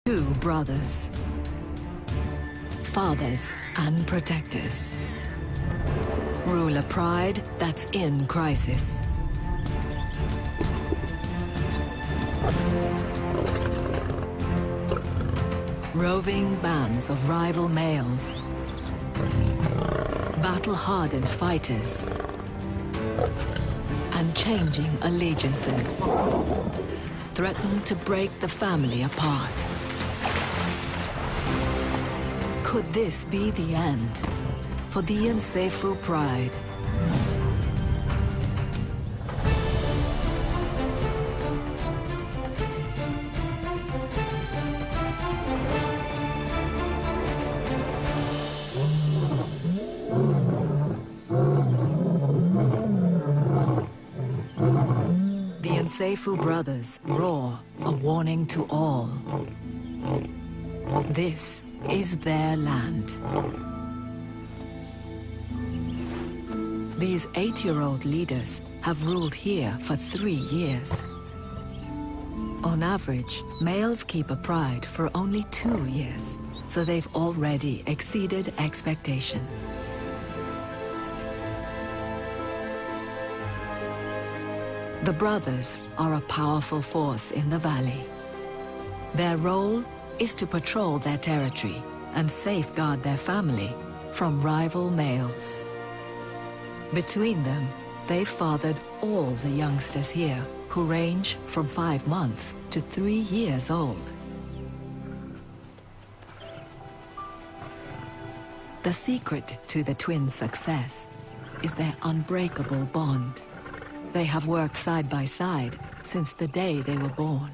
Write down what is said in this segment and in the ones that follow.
Two brothers, fathers and protectors, rule a pride that's in crisis. Roving bands of rival males, battle-hardened fighters, and changing allegiances threaten to break the family apart. Could this be the end for the Nsefu pride? The Nsefu brothers roar a warning to all. This is their land. These 8-year-old leaders have ruled here for 3 years. On average, males keep a pride for only 2 years, so they've already exceeded expectation. The brothers are a powerful force in the valley. Their role is to patrol their territory and safeguard their family from rival males. Between them, they've fathered all the youngsters here, who range from 5 months to 3 years old. The secret to the twins' success is their unbreakable bond. They have worked side by side since the day they were born.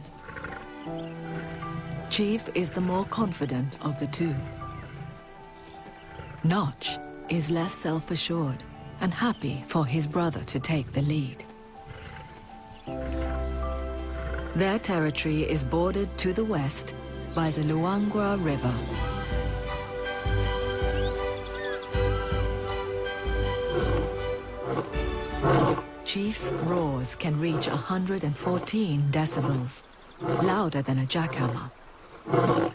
Chief is the more confident of the two. Notch is less self-assured and happy for his brother to take the lead. Their territory is bordered to the west by the Luangwa River. Chief's roars can reach 114 decibels, louder than a jackhammer.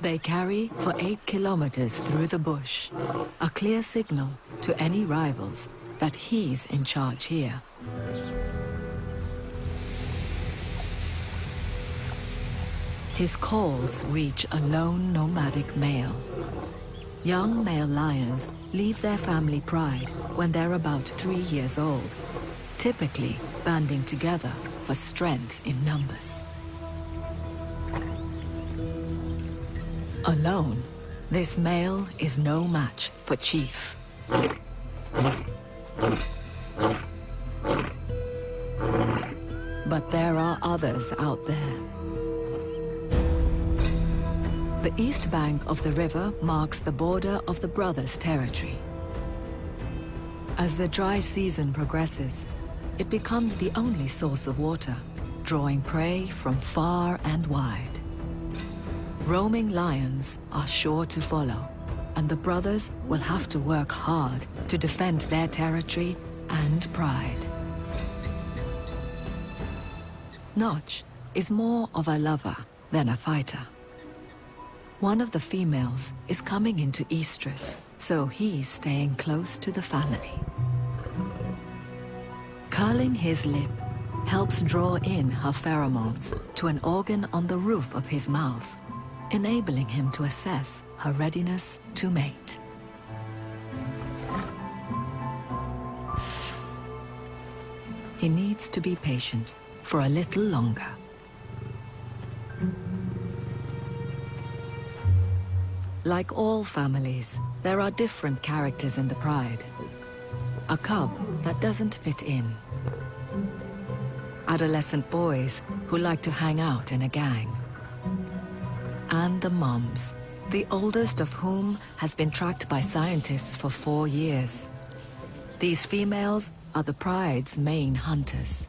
They carry for 8 kilometers through the bush, a clear signal to any rivals that he's in charge here. His calls reach a lone nomadic male. Young male lions leave their family pride when they're about 3 years old, typically banding together for strength in numbers. Alone, this male is no match for Chief. But there are others out there. The east bank of the river marks the border of the brothers' territory. As the dry season progresses, it becomes the only source of water, drawing prey from far and wide. Roaming lions are sure to follow, and the brothers will have to work hard to defend their territory and pride. Notch is more of a lover than a fighter. One of the females is coming into estrus, so he's staying close to the family. Curling his lip helps draw in her pheromones to an organ on the roof of his mouth, enabling him to assess her readiness to mate. He needs to be patient for a little longer. Like all families, there are different characters in the pride. A cub that doesn't fit in. Adolescent boys who like to hang out in a gang. And the moms, the oldest of whom has been tracked by scientists for 4 years. These females are the pride's main hunters.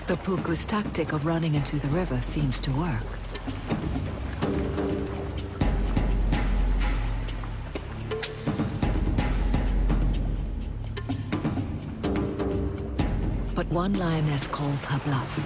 The puku's tactic of running into the river seems to work. But one lioness calls her bluff.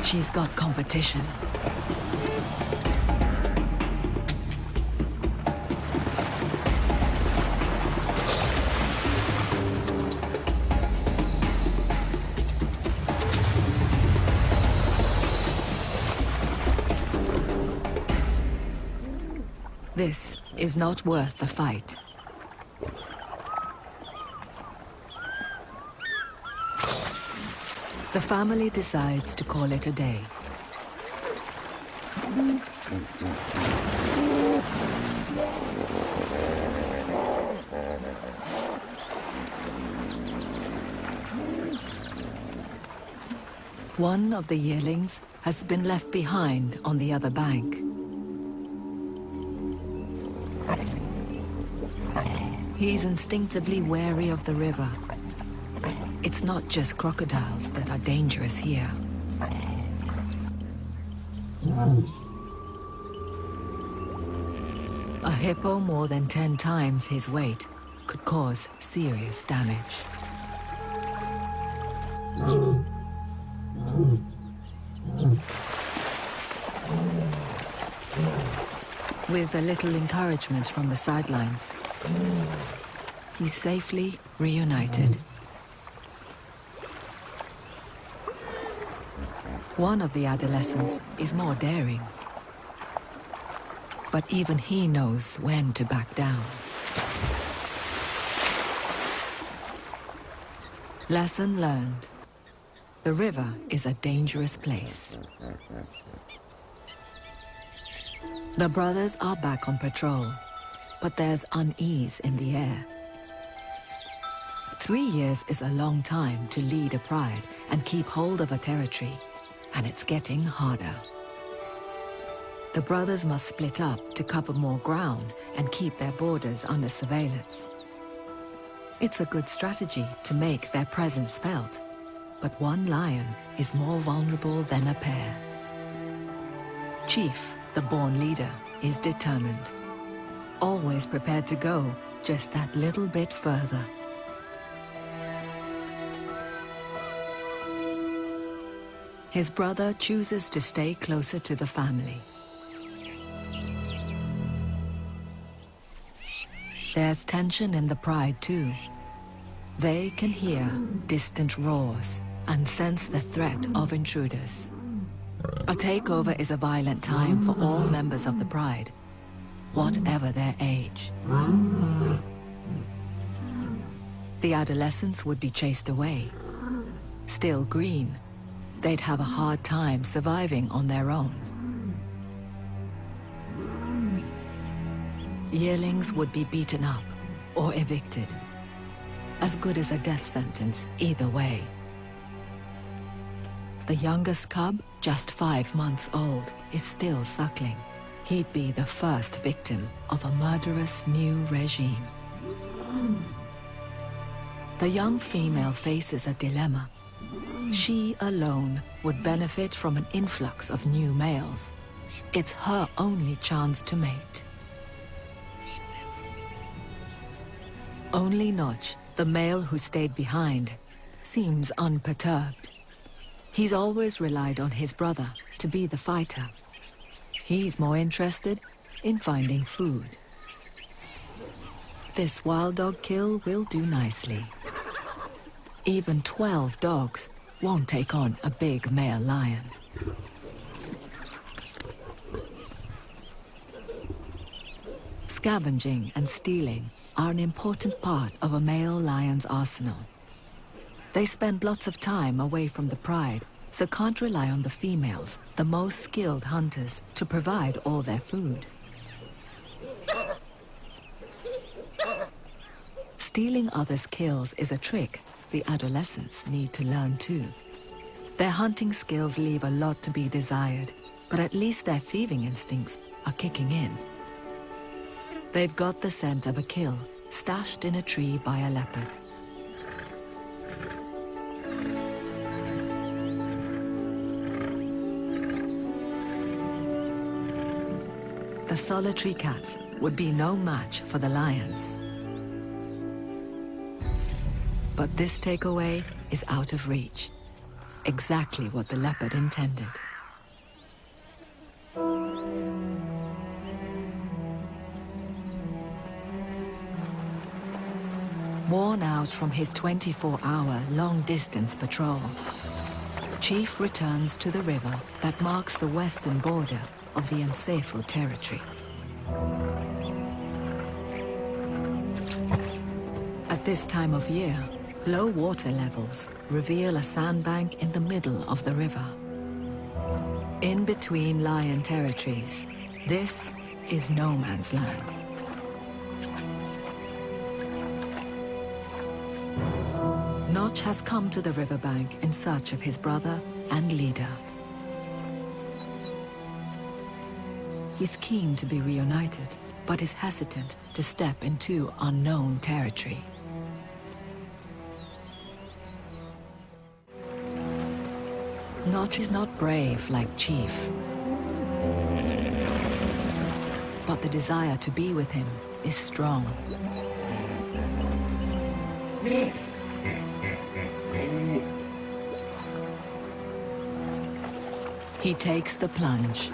She's got competition. This is not worth the fight. The family decides to call it a day. One of the yearlings has been left behind on the other bank. He's instinctively wary of the river. It's not just crocodiles that are dangerous here. A hippo more than 10 times his weight could cause serious damage. With a little encouragement from the sidelines, he's safely reunited. One of the adolescents is more daring, but even he knows when to back down. Lesson learned. The river is a dangerous place. The brothers are back on patrol, but there's unease in the air. 3 years is a long time to lead a pride and keep hold of a territory, and it's getting harder. The brothers must split up to cover more ground and keep their borders under surveillance. It's a good strategy to make their presence felt, but one lion is more vulnerable than a pair. Chief, the born leader, is determined, always prepared to go just that little bit further. His brother chooses to stay closer to the family. There's tension in the pride too. They can hear distant roars and sense the threat of intruders. A takeover is a violent time for all members of the pride, whatever their age. The adolescents would be chased away. Still green, they'd have a hard time surviving on their own. Yearlings would be beaten up or evicted. As good as a death sentence either way. The youngest cub, just 5 months old, is still suckling. He'd be the first victim of a murderous new regime. The young female faces a dilemma. She alone would benefit from an influx of new males. It's her only chance to mate. Only Notch, the male who stayed behind, seems unperturbed. He's always relied on his brother to be the fighter. He's more interested in finding food. This wild dog kill will do nicely. Even 12 dogs won't take on a big male lion. Scavenging and stealing are an important part of a male lion's arsenal. They spend lots of time away from the pride, so can't rely on the females, the most skilled hunters, to provide all their food. Stealing others' kills is a trick the adolescents need to learn too. Their hunting skills leave a lot to be desired, but at least their thieving instincts are kicking in. They've got the scent of a kill, stashed in a tree by a leopard. The solitary cat would be no match for the lions. But this takeaway is out of reach. Exactly what the leopard intended. Worn out from his 24-hour long-distance patrol, Chief returns to the river that marks the western border of the Nsefu territory. At this time of year, low water levels reveal a sandbank in the middle of the river. In between lion territories, this is no man's land. Notch has come to the riverbank in search of his brother and leader. He's keen to be reunited, but is hesitant to step into unknown territory. Notch is not brave like Chief, but the desire to be with him is strong. He takes the plunge.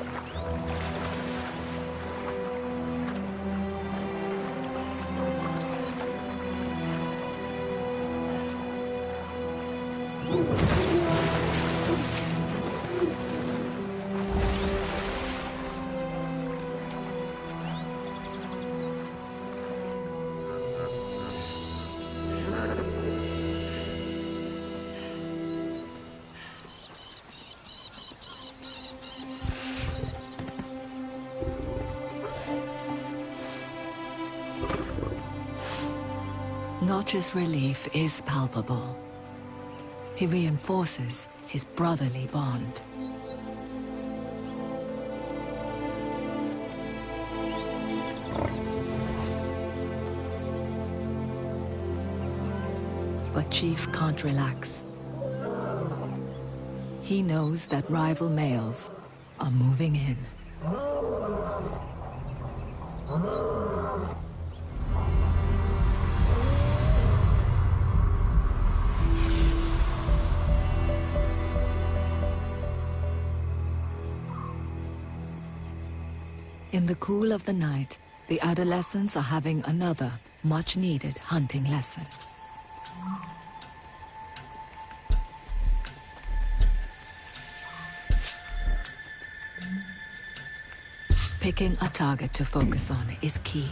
Notch's relief is palpable. He reinforces his brotherly bond. But Chief can't relax. He knows that rival males are moving in. In the cool of the night, the adolescents are having another much-needed hunting lesson. Picking a target to focus on is key.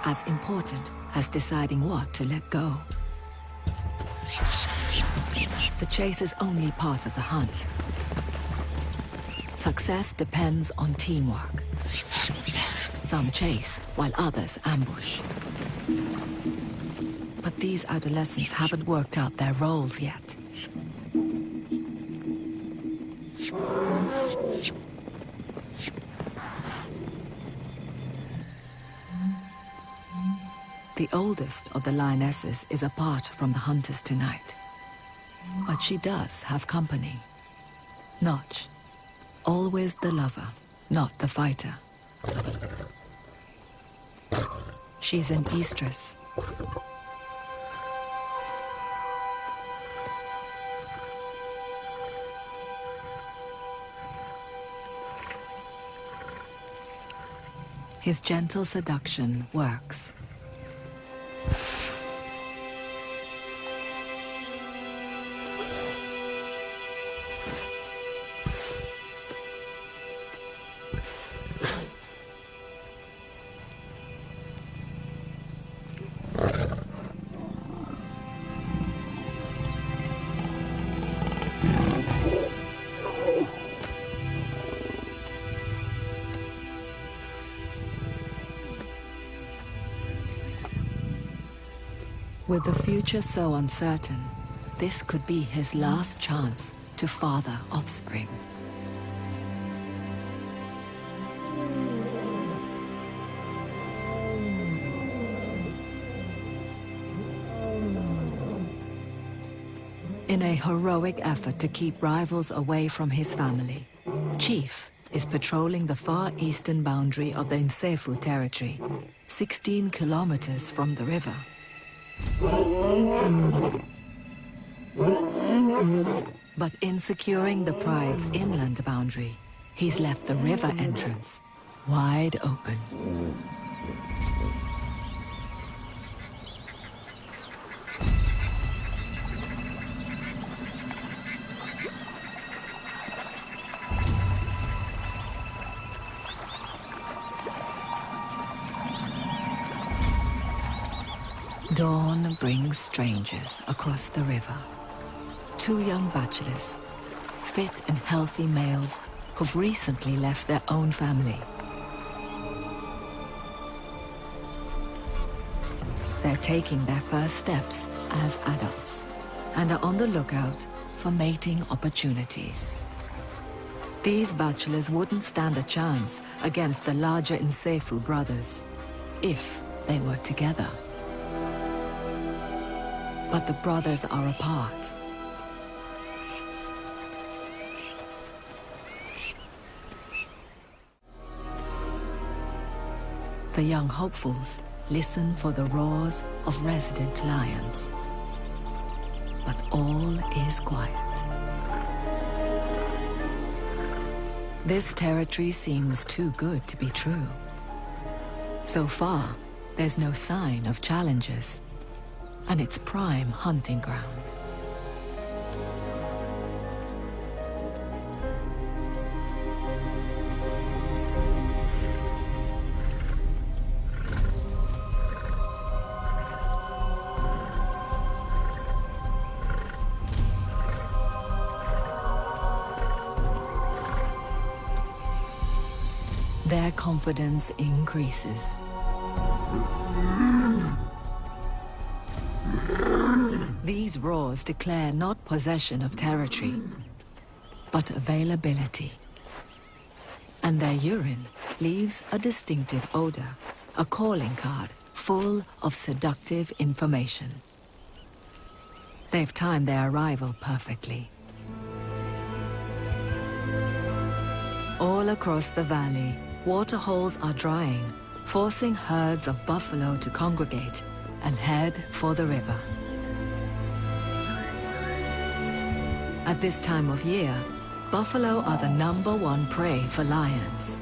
As important as deciding what to let go. The chase is only part of the hunt. Success depends on teamwork. Some chase while others ambush. But these adolescents haven't worked out their roles yet. The oldest of the lionesses is apart from the hunters tonight. But she does have company. Notch, always the lover, not the fighter. She's an estrus. His gentle seduction works. With the future so uncertain, this could be his last chance to father offspring. In a heroic effort to keep rivals away from his family, Chief is patrolling the far eastern boundary of the Nsefu territory, 16 kilometers from the river. But in securing the pride's inland boundary, he's left the river entrance wide open. Dawn brings strangers across the river. Two young bachelors, fit and healthy males who've recently left their own family. They're taking their first steps as adults and are on the lookout for mating opportunities. These bachelors wouldn't stand a chance against the larger Nsefu brothers if they were together. But the brothers are apart. The young hopefuls listen for the roars of resident lions. But all is quiet. This territory seems too good to be true. So far, there's no sign of challengers, and its prime hunting ground. Their confidence increases. These roars declare not possession of territory, but availability. And their urine leaves a distinctive odor, a calling card full of seductive information. They've timed their arrival perfectly. All across the valley, waterholes are drying, forcing herds of buffalo to congregate and head for the river. At this time of year, buffalo are the #1 prey for lions.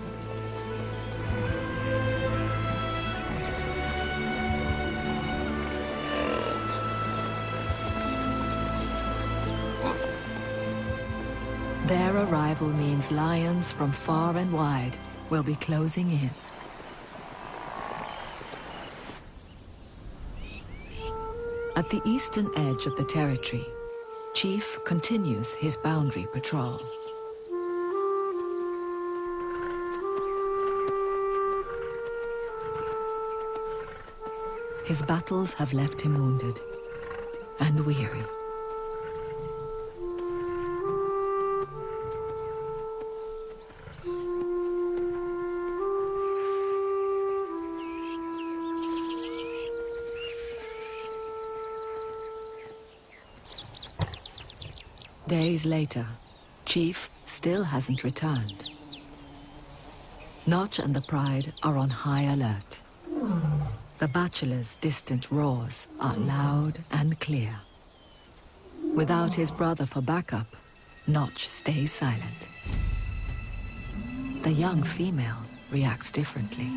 Their arrival means lions from far and wide will be closing in. At the eastern edge of the territory, Chief continues his boundary patrol. His battles have left him wounded and weary. Days later, Chief still hasn't returned. Notch and the Pride are on high alert. The bachelor's distant roars are loud and clear. Without his brother for backup, Notch stays silent. The young female reacts differently.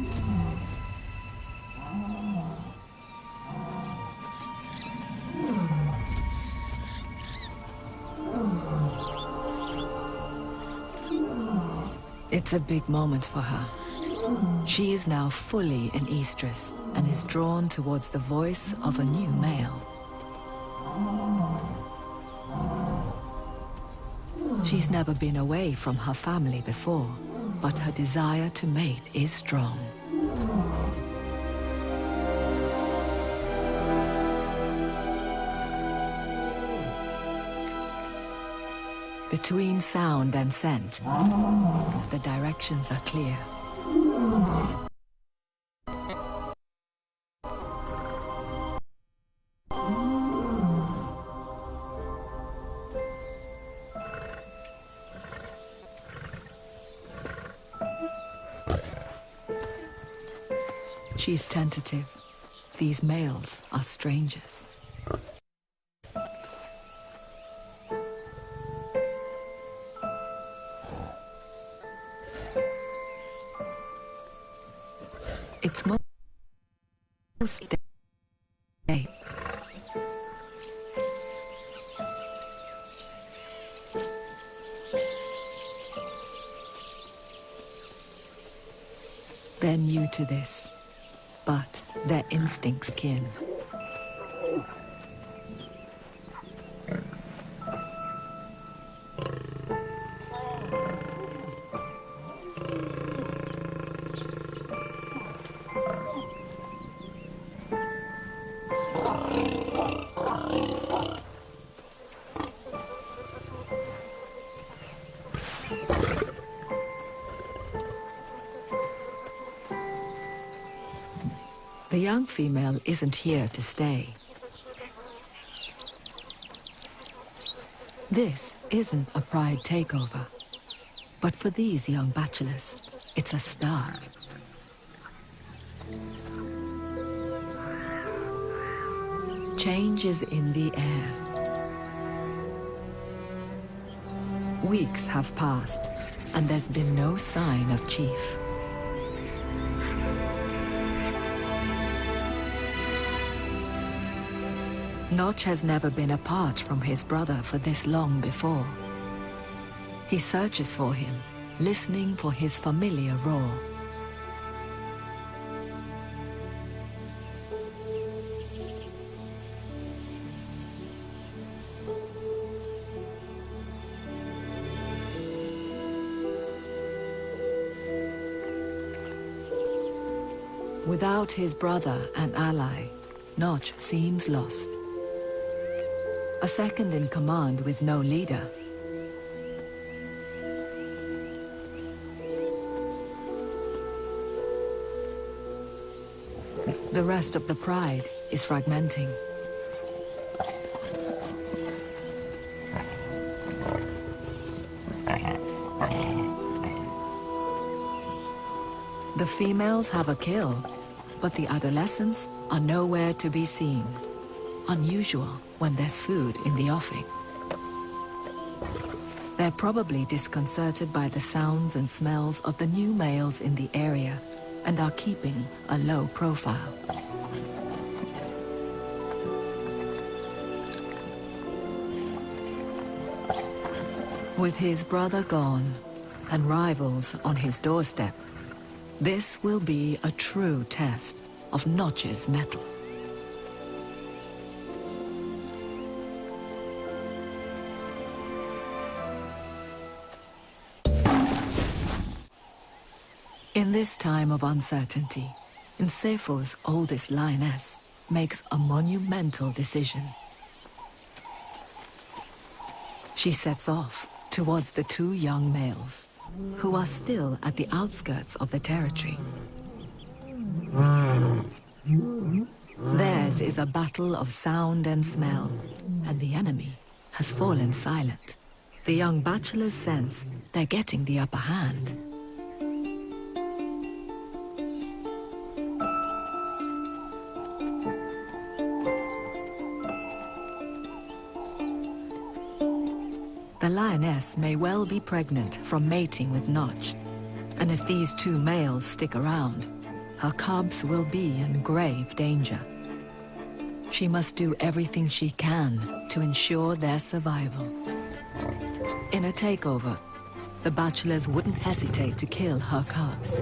It's a big moment for her. She is now fully in estrus and is drawn towards the voice of a new male. She's never been away from her family before, but her desire to mate is strong. Between sound and scent, the directions are clear. She's tentative. These males are strangers. It's most day. They're new to this, but their instincts kin. The young female isn't here to stay. This isn't a pride takeover, but for these young bachelors, it's a start. Change is in the air. Weeks have passed, and there's been no sign of Chief. Notch has never been apart from his brother for this long before. He searches for him, listening for his familiar roar. Without his brother and ally, Notch seems lost. A second in command with no leader. The rest of the pride is fragmenting. The females have a kill, but the adolescents are nowhere to be seen. Unusual when there's food in the offing. They're probably disconcerted by the sounds and smells of the new males in the area and are keeping a low profile. With his brother gone and rivals on his doorstep, this will be a true test of Notch's mettle. In this time of uncertainty, Nsefu's oldest lioness makes a monumental decision. She sets off towards the two young males, who are still at the outskirts of the territory. Theirs is a battle of sound and smell, and the enemy has fallen silent. The young bachelors sense they're getting the upper hand. The lioness may well be pregnant from mating with Notch, and if these two males stick around, her cubs will be in grave danger. She must do everything she can to ensure their survival. In a takeover, the bachelors wouldn't hesitate to kill her cubs,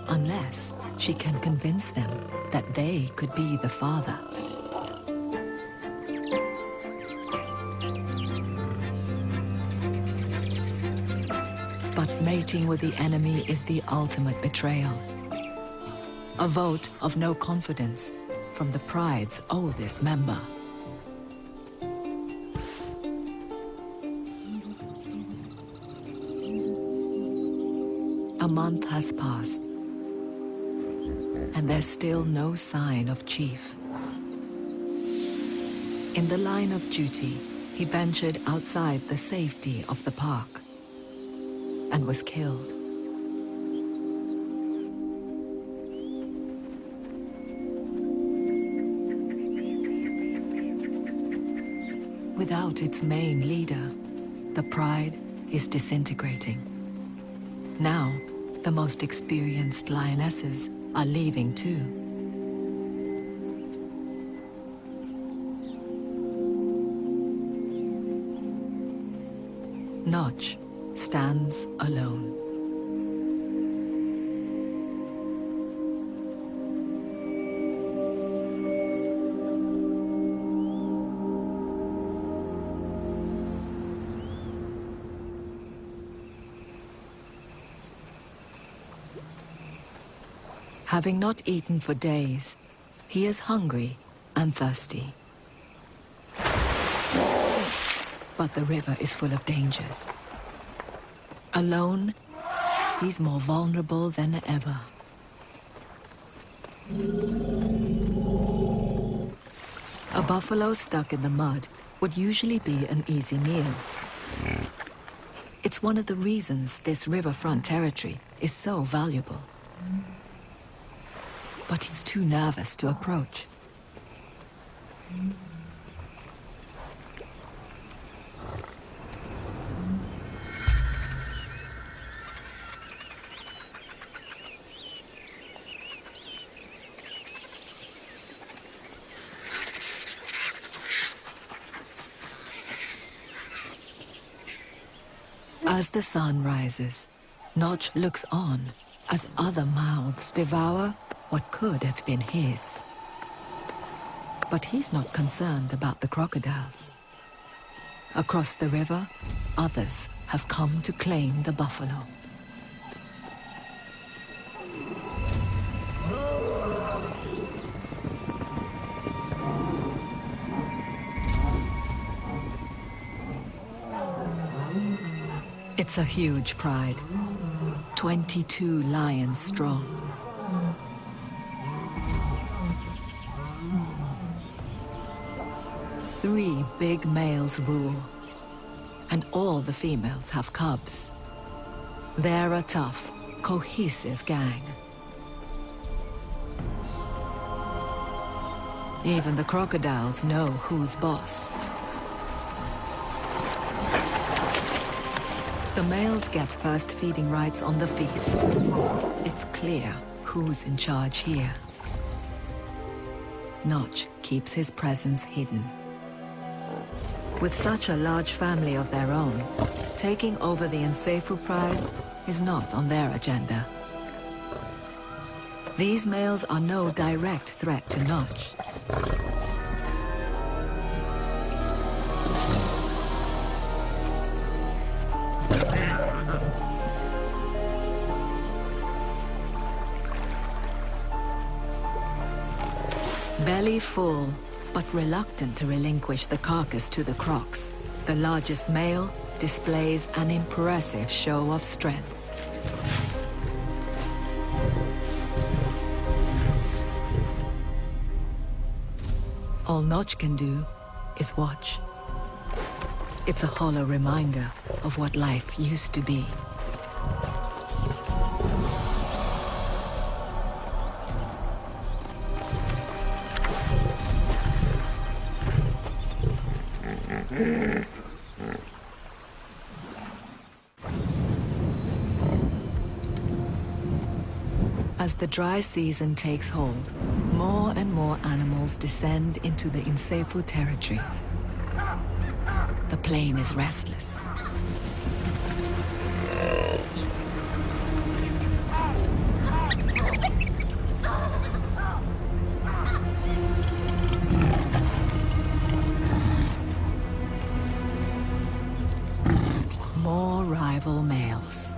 unless she can convince them that they could be the father. But mating with the enemy is the ultimate betrayal. A vote of no confidence from the pride's oldest member. A month has passed, and there's still no sign of Chief. In the line of duty, he ventured outside the safety of the park and was killed. Without its main leader, the pride is disintegrating. Now, the most experienced lionesses are leaving too. Notch stands alone. Having not eaten for days, he is hungry and thirsty. But the river is full of dangers. Alone, he's more vulnerable than ever. A buffalo stuck in the mud would usually be an easy meal. It's one of the reasons this riverfront territory is so valuable. But he's too nervous to approach. As the sun rises, Notch looks on as other mouths devour what could have been his. But he's not concerned about the crocodiles. Across the river, others have come to claim the buffalo. It's a huge pride, 22 lions strong. Three big males rule, and all the females have cubs. They're a tough, cohesive gang. Even the crocodiles know who's boss. The males get first feeding rights on the feast. It's clear who's in charge here. Notch keeps his presence hidden. With such a large family of their own, taking over the Nsefu pride is not on their agenda. These males are no direct threat to Notch. Belly full, but reluctant to relinquish the carcass to the crocs, the largest male displays an impressive show of strength. All Notch can do is watch. It's a hollow reminder of what life used to be. As the dry season takes hold, more and more animals descend into the Nsefu territory. The plain is restless. More rival males.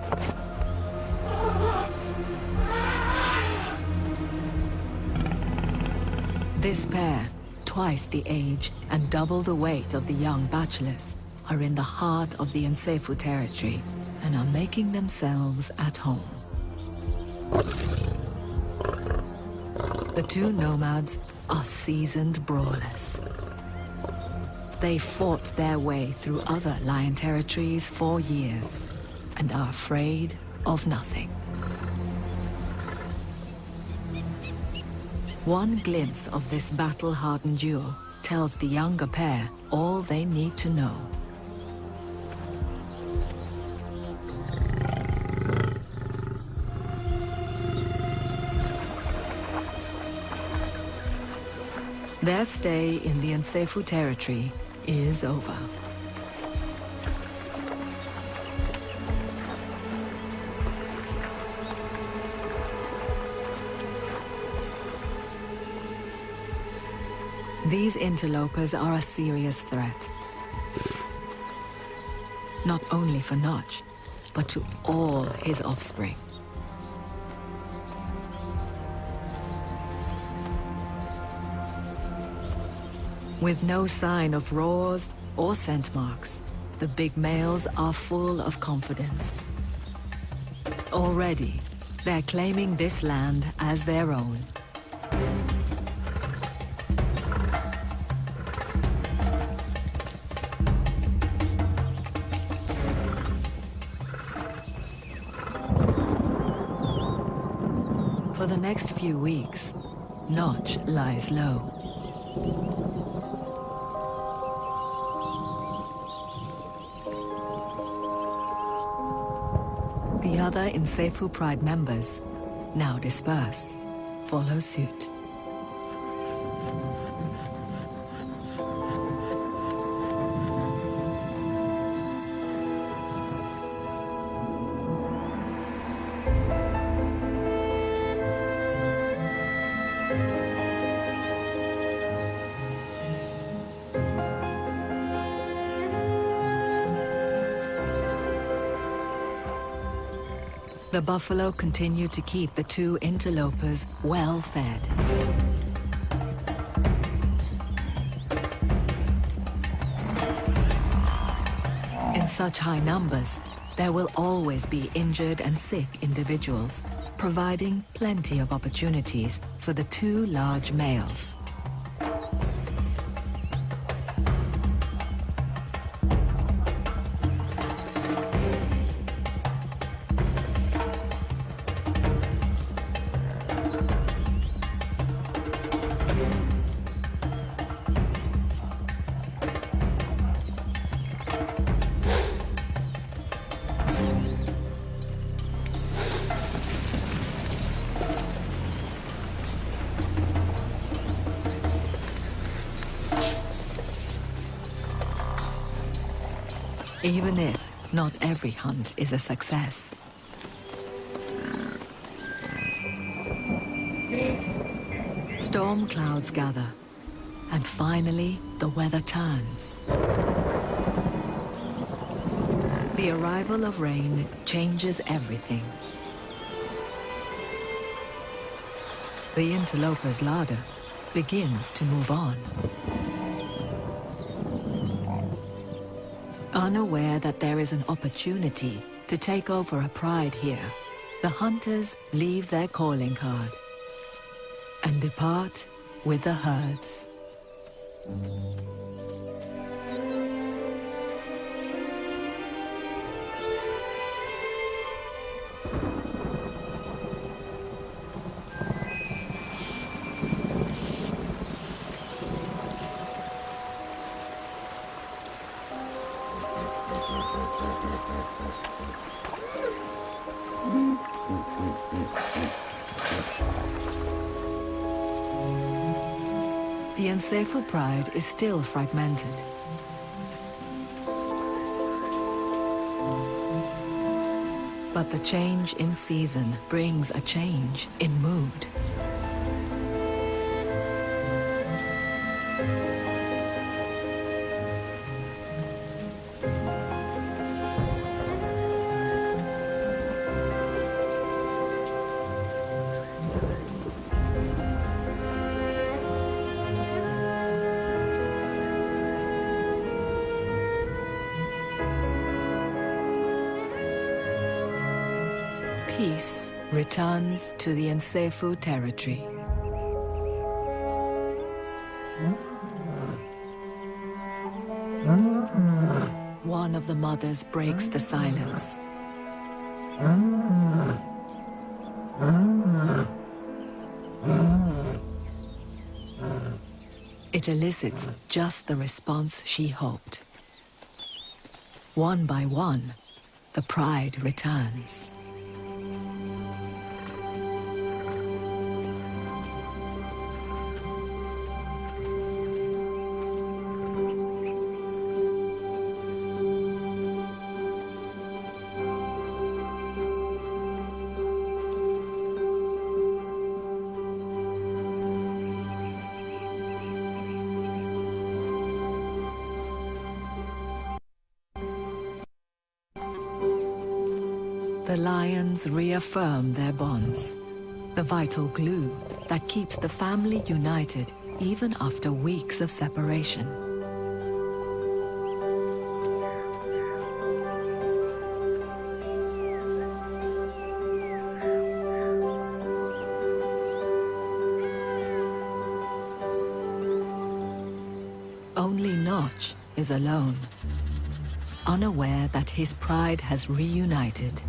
This pair, twice the age and double the weight of the young bachelors, are in the heart of the Nsefu territory and are making themselves at home. The two nomads are seasoned brawlers. They fought their way through other lion territories for years and are afraid of nothing. One glimpse of this battle-hardened duo tells the younger pair all they need to know. Their stay in the Nsefu territory is over. These interlopers are a serious threat. Not only for Notch, but to all his offspring. With no sign of roars or scent marks, the big males are full of confidence. Already, they're claiming this land as their own. For the next few weeks, Notch lies low. The other Nsefu Pride members, now dispersed, follow suit. The buffalo continue to keep the two interlopers well fed. In such high numbers, there will always be injured and sick individuals, providing plenty of opportunities for the two large males. Even if not every hunt is a success. Storm clouds gather, and finally the weather turns. The arrival of rain changes everything. The interloper's larder begins to move on. Unaware that there is an opportunity to take over a pride here, the hunters leave their calling card and depart with the herds. The Nsefu pride is still fragmented. But the change in season brings a change in mood. Peace returns to the Nsefu territory. One of the mothers breaks the silence. It elicits just the response she hoped. One by one, the pride returns. The lions reaffirm their bonds, the vital glue that keeps the family united even after weeks of separation. Only Notch is alone, unaware that his pride has reunited.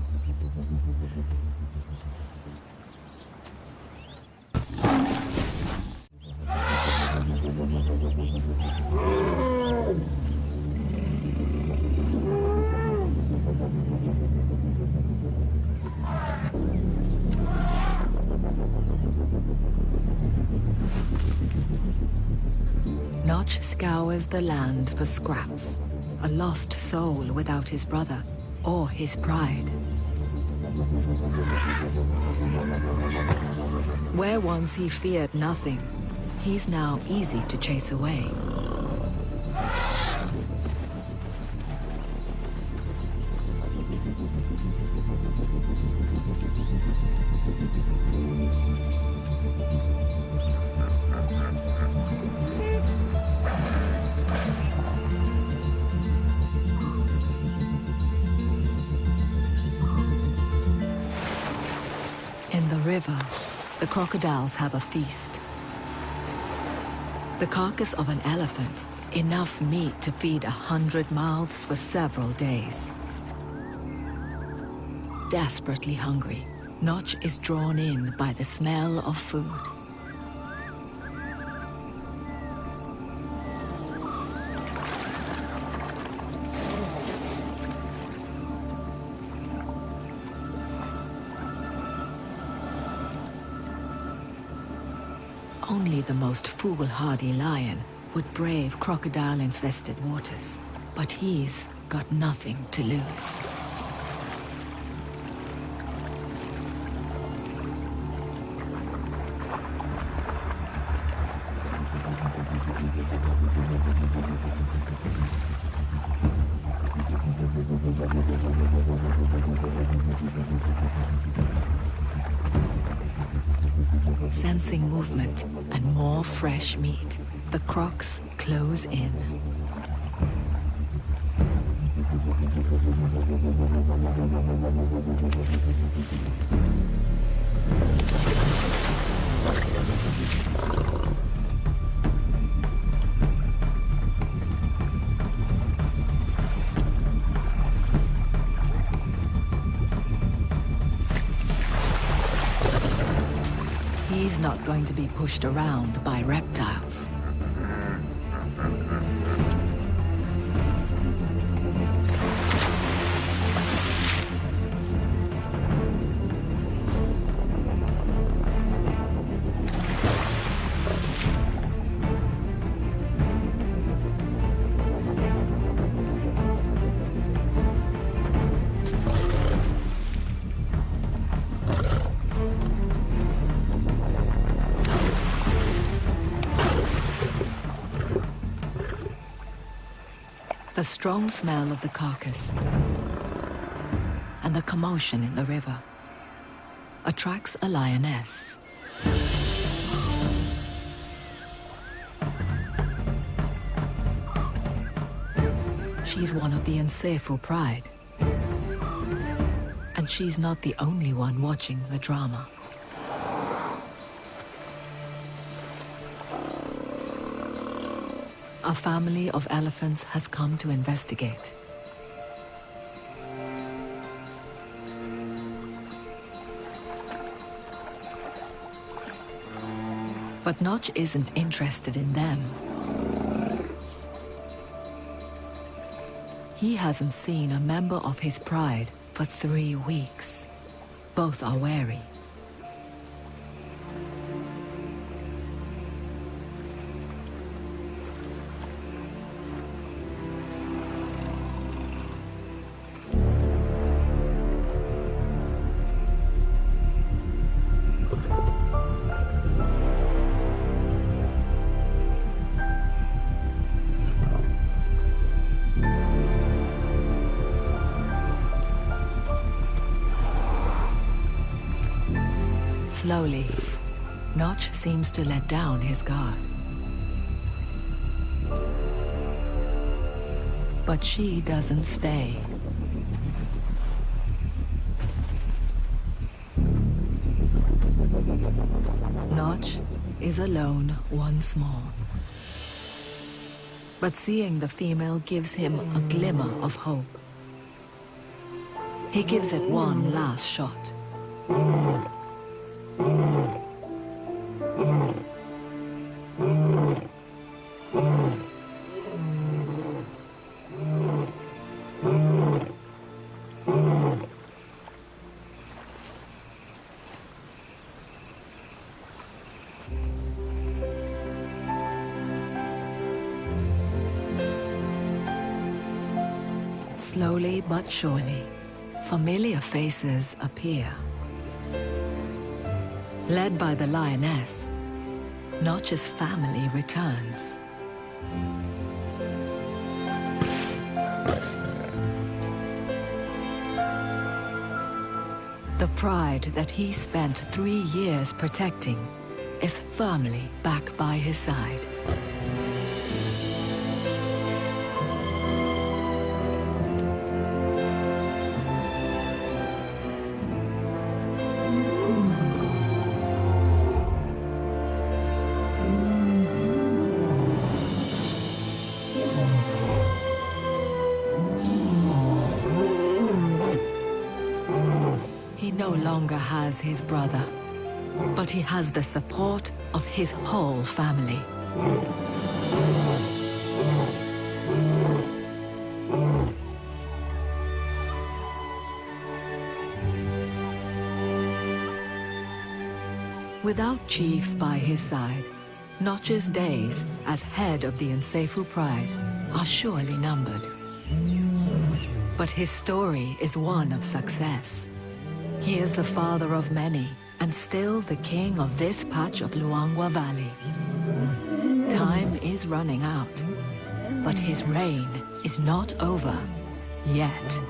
Notch scours the land for scraps, a lost soul without his brother or his pride. Where once he feared nothing, he's now easy to chase away. In the river, the crocodiles have a feast. The carcass of an elephant, enough meat to feed 100 mouths for several days. Desperately hungry, Notch is drawn in by the smell of food. Only the most foolhardy lion would brave crocodile-infested waters, but he's got nothing to lose. Sensing movement and more fresh meat, the crocs close in. He's not going to be pushed around by reptiles. The strong smell of the carcass and the commotion in the river attracts a lioness. She's one of the Nsefu pride, and And she's not the only one watching the drama. A family of elephants has come to investigate. But Notch isn't interested in them. He hasn't seen a member of his pride for 3 weeks. Both are wary. Slowly, Notch seems to let down his guard. But she doesn't stay. Notch is alone once more. But seeing the female gives him a glimmer of hope. He gives it one last shot. Slowly but surely, familiar faces appear. Led by the lioness, Notch's family returns. The pride that he spent 3 years protecting is firmly back by his side. He no longer has his brother, but he has the support of his whole family. Without Chief by his side, Notch's days as head of the Nsefu Pride are surely numbered. But his story is one of success. He is the father of many, and still the king of this patch of Luangwa Valley. Time is running out, but his reign is not over yet.